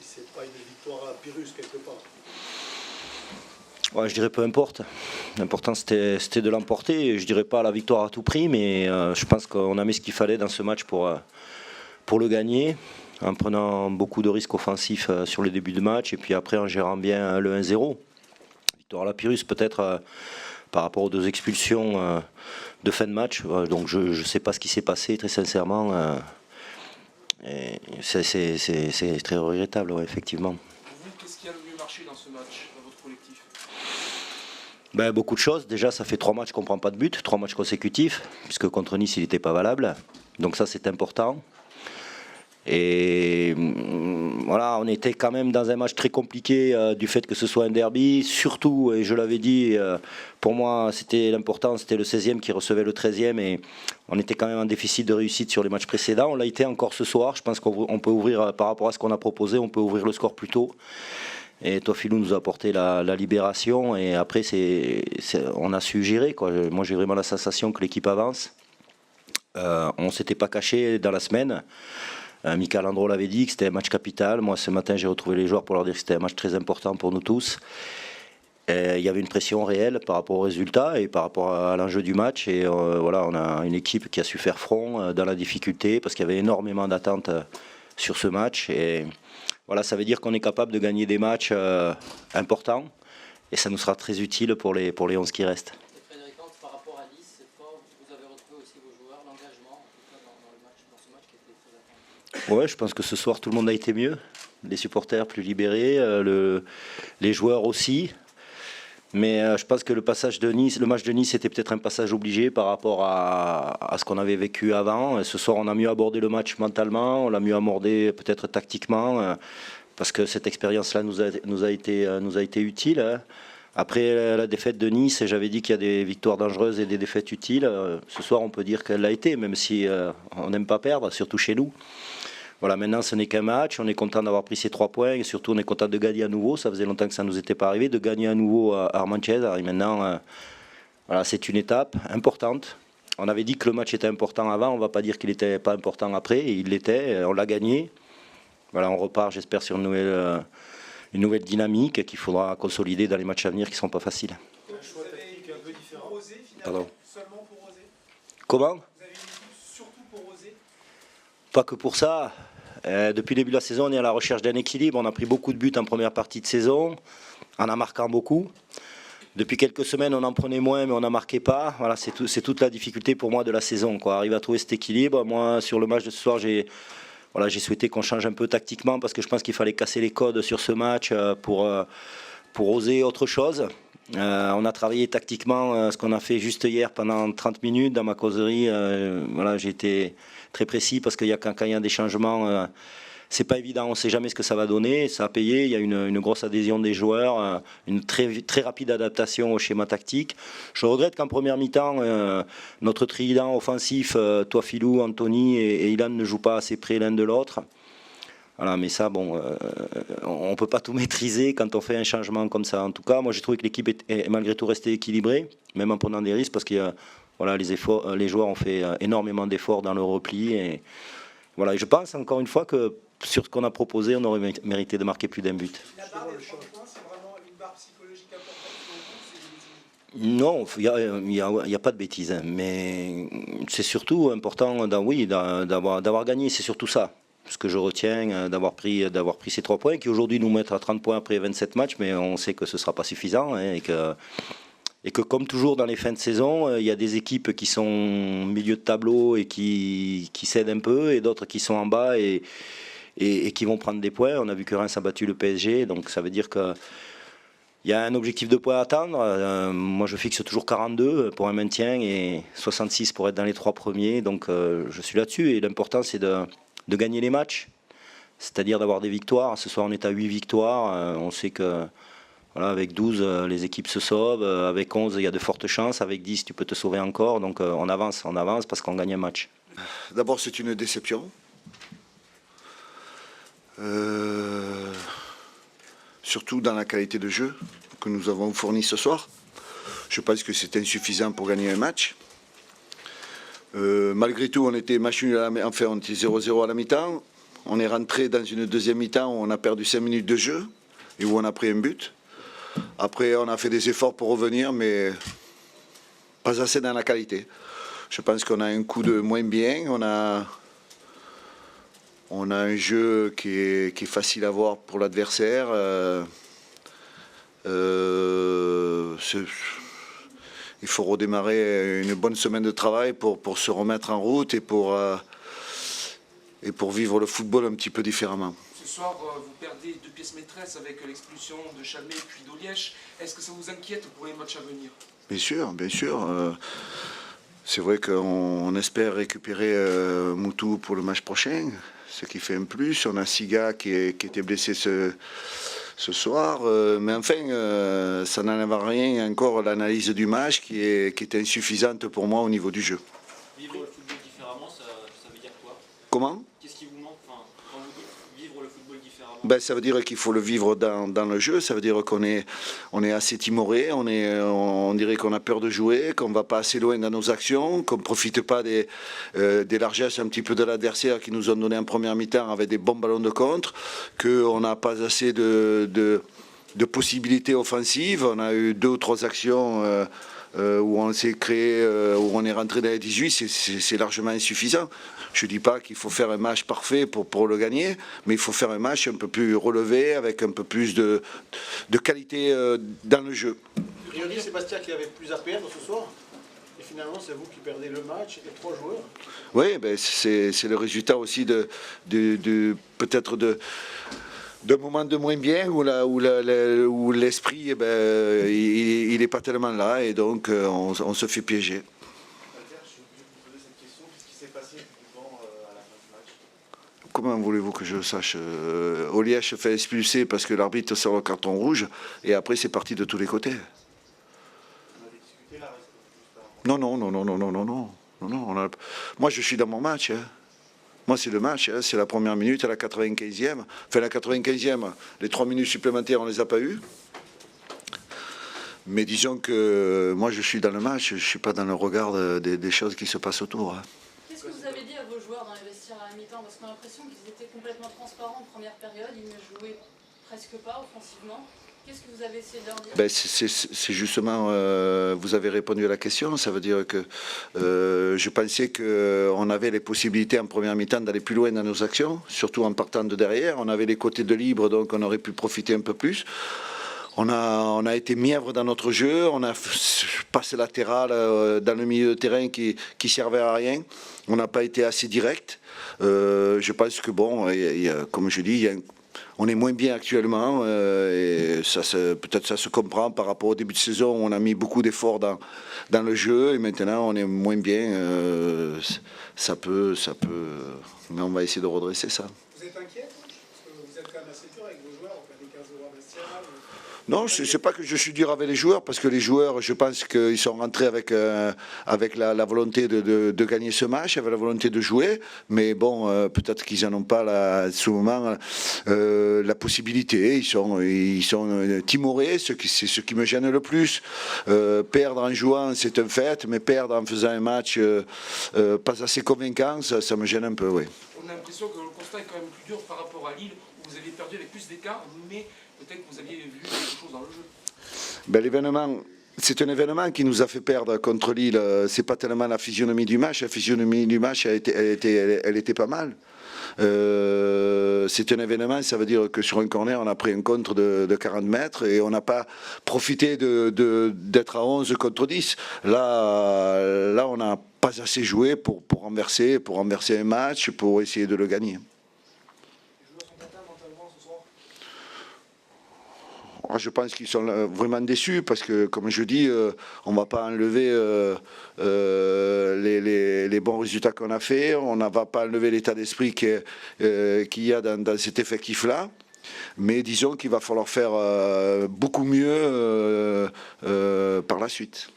C'est pas une victoire à Pyrrhus quelque part. Ouais, je dirais peu importe. L'important c'était de l'emporter. Je dirais pas la victoire à tout prix, mais je pense qu'on a mis ce qu'il fallait dans ce match pour le gagner, en prenant beaucoup de risques offensifs sur le début de match et puis après en gérant bien le 1-0. Victoire à la Pyrrhus peut-être par rapport aux deux expulsions de fin de match. Donc je ne sais pas ce qui s'est passé très sincèrement. C'est très regrettable, ouais, effectivement. Vous, qu'est-ce qui a le mieux marché dans ce match, dans votre collectif? Beaucoup de choses. Déjà, ça fait 3 matchs qu'on ne prend pas de but, 3 matchs consécutifs, puisque contre Nice, il n'était pas valable. Donc ça, c'est important. Et voilà, on était quand même dans un match très compliqué du fait que ce soit un derby. Surtout, et je l'avais dit, pour moi, c'était l'important, c'était le 16e qui recevait le 13e. Et on était quand même en déficit de réussite sur les matchs précédents. On l'a été encore ce soir. Je pense qu'on peut ouvrir, par rapport à ce qu'on a proposé, on peut ouvrir le score plus tôt. Et Toafilou nous a apporté la libération. Et après, on a su gérer, quoi. Moi, j'ai vraiment la sensation que l'équipe avance. On ne s'était pas caché dans la semaine. Michael Landreau l'avait dit que c'était un match capital. Moi, ce matin, j'ai retrouvé les joueurs pour leur dire que c'était un match très important pour nous tous. Il y avait une pression réelle par rapport au résultat et par rapport à l'enjeu du match. Et voilà, on a une équipe qui a su faire front dans la difficulté parce qu'il y avait énormément d'attentes sur ce match. Et voilà, ça veut dire qu'on est capable de gagner des matchs importants et ça nous sera très utile pour les 11 qui restent. Par rapport à Nice, cette fois, vous avez retrouvé aussi vos joueurs, l'engagement, en tout cas dans ce match qui était très attendu. Ouais, je pense que ce soir tout le monde a été mieux. Les supporters plus libérés, les joueurs aussi. Mais je pense que le match de Nice était peut-être un passage obligé par rapport à ce qu'on avait vécu avant. Et ce soir, on a mieux abordé le match mentalement, on l'a mieux abordé peut-être tactiquement, parce que cette expérience-là nous a été utile. Hein. Après la défaite de Nice, j'avais dit qu'il y a des victoires dangereuses et des défaites utiles. Ce soir, on peut dire qu'elle l'a été, même si on n'aime pas perdre, surtout chez nous. Voilà, maintenant ce n'est qu'un match, on est content d'avoir pris ces 3 points et surtout on est content de gagner à nouveau, ça faisait longtemps que ça ne nous était pas arrivé, de gagner à nouveau à Armanchesa. Et maintenant, voilà, c'est une étape importante. On avait dit que le match était important avant, on ne va pas dire qu'il n'était pas important après, et il l'était, on l'a gagné. Voilà, on repart, j'espère, sur une nouvelle dynamique qu'il faudra consolider dans les matchs à venir qui ne seront pas faciles. Un choix tactique un peu différent. Pour oser, finalement, Pardon. seulement pour oser. Comment ? Vous avez une équipe surtout pour oser. Pas que pour ça. Depuis le début de la saison, on est à la recherche d'un équilibre. On a pris beaucoup de buts en première partie de saison, en en marquant beaucoup. Depuis quelques semaines, on en prenait moins, mais on n'en marquait pas. Voilà, c'est toute la difficulté pour moi de la saison, quoi. Arriver à trouver cet équilibre. Moi, sur le match de ce soir, j'ai souhaité qu'on change un peu tactiquement parce que je pense qu'il fallait casser les codes sur ce match pour oser autre chose. On a travaillé tactiquement ce qu'on a fait juste hier pendant 30 minutes dans ma causerie. Voilà, j'ai été très précis parce que quand il y a des changements, c'est pas évident, on ne sait jamais ce que ça va donner. Ça a payé, il y a une grosse adhésion des joueurs, une très, très rapide adaptation au schéma tactique. Je regrette qu'en première mi-temps, notre trident offensif, Toafilou, Anthony et Ilan ne jouent pas assez près l'un de l'autre. Voilà, mais ça, bon, on ne peut pas tout maîtriser quand on fait un changement comme ça. En tout cas, moi j'ai trouvé que l'équipe est malgré tout restée équilibrée, même en prenant des risques, parce que voilà, les joueurs ont fait énormément d'efforts dans le repli. Et, voilà, et je pense encore une fois que sur ce qu'on a proposé, on aurait mérité de marquer plus d'un but. La barre des 3 points, c'est vraiment une barre psychologique importante pour vous, Non, il n'y a pas de bêtises, hein, mais c'est surtout important d'avoir gagné, c'est surtout ça. Ce que je retiens, d'avoir pris ces 3 points, qui aujourd'hui nous mettent à 30 points après 27 matchs, mais on sait que ce ne sera pas suffisant, hein, et que comme toujours dans les fins de saison, il y a des équipes qui sont au milieu de tableau et qui cèdent un peu, et d'autres qui sont en bas et qui vont prendre des points. On a vu que Reims a battu le PSG, donc ça veut dire que il y a un objectif de points à atteindre. Moi, je fixe toujours 42 pour un maintien et 66 pour être dans les 3 premiers. Donc, je suis là-dessus. Et l'important, c'est de gagner les matchs, c'est-à-dire d'avoir des victoires. Ce soir, on est à 8 victoires. On sait que voilà, avec 12, les équipes se sauvent. Avec 11, il y a de fortes chances. Avec 10, tu peux te sauver encore. Donc, on avance parce qu'on gagne un match. D'abord, c'est une déception. Surtout dans la qualité de jeu que nous avons fourni ce soir. Je pense que c'est insuffisant pour gagner un match. Malgré tout, on était match nul enfin, on était 0-0 à la mi-temps. On est rentré dans une deuxième mi-temps où on a perdu 5 minutes de jeu et où on a pris un but. Après, on a fait des efforts pour revenir, mais pas assez dans la qualité. Je pense qu'on a un coup de moins bien. On a un jeu qui est facile à voir pour l'adversaire. Il faut redémarrer une bonne semaine de travail pour se remettre en route et pour vivre le football un petit peu différemment. Ce soir, vous perdez 2 pièces maîtresses avec l'expulsion de Chalmé puis d'Olièche. Est-ce que ça vous inquiète pour les matchs à venir? Bien sûr, bien sûr. C'est vrai qu'on espère récupérer Moutou pour le match prochain, ce qui fait un plus. On a Siga qui était blessé ce soir, mais enfin, ça n'enlève rien encore l'analyse du match qui est insuffisante pour moi au niveau du jeu. Vivre le football différemment, ça veut dire quoi? Comment? Qu'est-ce qui vous manque, enfin, quand vous dites vivre le football différemment? Ben, ça veut dire qu'il faut le vivre dans le jeu, ça veut dire qu'on est assez timoré, on dirait qu'on a peur de jouer, qu'on ne va pas assez loin dans nos actions, qu'on ne profite pas des largesses un petit peu de l'adversaire qui nous ont donné en première mi-temps avec des bons ballons de contre, qu'on n'a pas assez de possibilités offensives. On a eu 2 ou 3 actions où on s'est créé, où on est rentré dans les 18, c'est largement insuffisant. Je ne dis pas qu'il faut faire un match parfait pour le gagner, mais il faut faire un match un peu plus relevé, avec un peu plus de qualité dans le jeu. Priori, c'est Bastia qui avait plus à perdre ce soir. Et finalement, c'est vous qui perdez le match et 3 joueurs. Oui, ben c'est le résultat aussi peut-être d'un moment de moins bien où l'esprit, eh ben, il n'est pas tellement là et donc on se fait piéger. Comment voulez-vous que je le sache? Olièche fait expulser parce que l'arbitre sort le carton rouge et après c'est parti de tous les côtés. Non. Moi je suis dans mon match. Hein. Moi c'est le match, hein. C'est la première minute à la 95e. Enfin la 95e, les 3 minutes supplémentaires on les a pas eues. Mais disons que moi je suis dans le match, je ne suis pas dans le regard des choses qui se passent autour. Hein. Qu'est-ce que vous avez dit à vos joueurs dans les vestiaires à la mi-temps? Parce qu'on a l'impression qu'ils étaient complètement transparents en première période, ils ne jouaient presque pas offensivement. Qu'est-ce que vous avez essayé de leur dire? Ben, c'est justement, vous avez répondu à la question, ça veut dire que je pensais qu'on avait les possibilités en première mi-temps d'aller plus loin dans nos actions, surtout en partant de derrière. On avait les côtés de libre, donc on aurait pu profiter un peu plus. On a été mièvre dans notre jeu, on a passé latéral dans le milieu de terrain qui servait à rien. On n'a pas été assez direct. Je pense que bon, comme je dis, on est moins bien actuellement et peut-être ça se comprend par rapport au début de saison où on a mis beaucoup d'efforts dans le jeu et maintenant on est moins bien. Ça peut, mais on va essayer de redresser ça. Vous êtes inquiet? Parce que vous êtes quand même assez dur avec vos joueurs, vous perdez 15 joueurs vestiaires. Non, je ne sais pas que je suis dur avec les joueurs, parce que les joueurs, je pense qu'ils sont rentrés avec la volonté de gagner ce match, avec la volonté de jouer, mais bon, peut-être qu'ils n'en ont pas à ce moment la possibilité. Ils sont timorés, c'est ce qui me gêne le plus. Perdre en jouant, c'est un fait, mais perdre en faisant un match pas assez convaincant, ça me gêne un peu, oui. On a l'impression que le constat est quand même plus dur par rapport à Lille, où vous avez perdu avec plus d'écart, mais peut-être que vous aviez vu quelque chose dans le jeu. Ben, c'est un événement qui nous a fait perdre contre Lille. C'est pas tellement la physionomie du match. La physionomie du match, elle était pas mal. C'est un événement, ça veut dire que sur un corner, on a pris un contre de 40 mètres et on n'a pas profité d'être à 11 contre 10. Là on n'a pas assez joué pour renverser un match, pour essayer de le gagner. Je pense qu'ils sont vraiment déçus parce que, comme je dis, on ne va pas enlever les bons résultats qu'on a fait, on ne va pas enlever l'état d'esprit qu'il y a dans cet effectif-là. Mais disons qu'il va falloir faire beaucoup mieux par la suite.